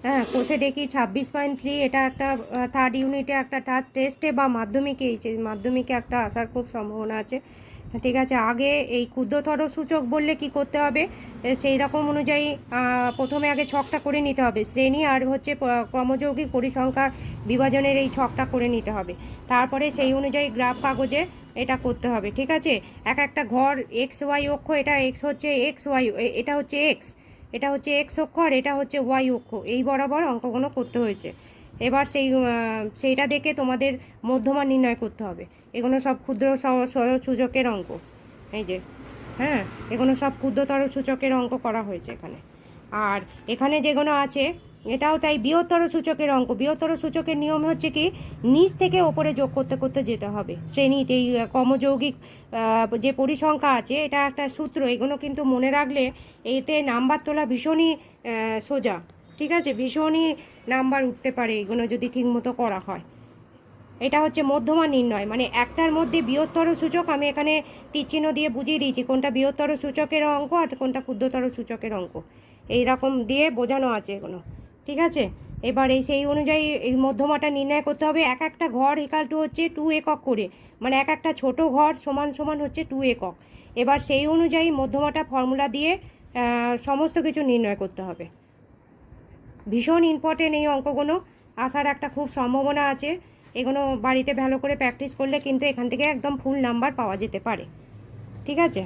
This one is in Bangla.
হ্যাঁ, কোষে দেখি 26.3, এটা একটা থার্ড ইউনিটে একটা টেস্টে বা মাধ্যমিকে মাধ্যমিকে একটা আসার খুব সম্ভাবনা আছে। ঠিক আছে, আগে এই ক্ষুদ্রতর সূচক বললে কি করতে হবে, সেই রকম অনুযায়ী প্রথমে আগে ছকটা করে নিতে হবে, শ্রেণী আর হচ্ছে ক্রমযৌগিক পরিসংখ্যার বিভাজনের এই ছকটা করে নিতে হবে। তারপরে সেই অনুযায়ী গ্রাফ কাগজে এটা করতে হবে। ঠিক আছে, এক একটা ঘর এক্স ওয়াই অক্ষ, এটা এক্স হচ্ছে এক্স ওয়াই, এটা হচ্ছে এক্স, এটা হচ্ছে এক্স অক্ষ, আর এটা হচ্ছে ওয়াই অক্ষ, এই বরাবর অঙ্কগুলো করতে হয়েছে। এবার সেইটা দেখে তোমাদের মধ্যমান নির্ণয় করতে হবে। এগুলো সব ক্ষুদ্র সূচকের অঙ্ক, এই যে, হ্যাঁ, এগুলো সব ক্ষুদ্রতর সূচকের অঙ্ক করা হয়েছে এখানে। আর এখানে যেগুলো আছে এটাও তাই বৃহত্তর সূচকের অঙ্ক। বৃহত্তর সূচকের নিয়ম হচ্ছে কি, নিচ থেকে ওপরে যোগ করতে করতে যেতে হবে শ্রেণীতে। এই কর্মযৌগিক যে পরিসংখ্যা আছে, এটা একটা সূত্র, এগুলো কিন্তু মনে রাখলে এতে নাম্বার তোলা ভীষণই সোজা। ঠিক আছে, ভীষণই নাম্বার উঠতে পারে এগুলো যদি ঠিকমতো করা হয়। এটা হচ্ছে মধ্যমান নির্ণয়, মানে একটার মধ্যে বৃহত্তর সূচক, আমি এখানে তীরচিহ্ন দিয়ে বুঝিয়ে দিয়েছি কোনটা বৃহত্তর সূচকের অঙ্ক আর কোনটা ক্ষুদ্রতর সূচকের অঙ্ক, এই রকম দিয়ে বোঝানো আছে এগুলো। ঠিক আছে, এবার সেই অনুযায়ী এই মধ্যমাটা নির্ণয় করতে হবে। এক একটা ঘর ইকাল টু হচ্ছে 2 একক করে, মানে এক একটা ছোট ঘর সমান সমান হচ্ছে 2 একক। এবার সেই অনুযায়ী মধ্যমাটা ফর্মুলা দিয়ে সমস্ত কিছু নির্ণয় করতে হবে। ভীষণ ইম্পর্টেন্ট এই অঙ্কগুলো, আসার একটা খুব সম্ভাবনা আছে। এগুলো বাড়িতে ভালো করে প্র্যাকটিস করলে কিন্তু এখান থেকে একদম ফুল নাম্বার পাওয়া যেতে পারে। ঠিক আছে।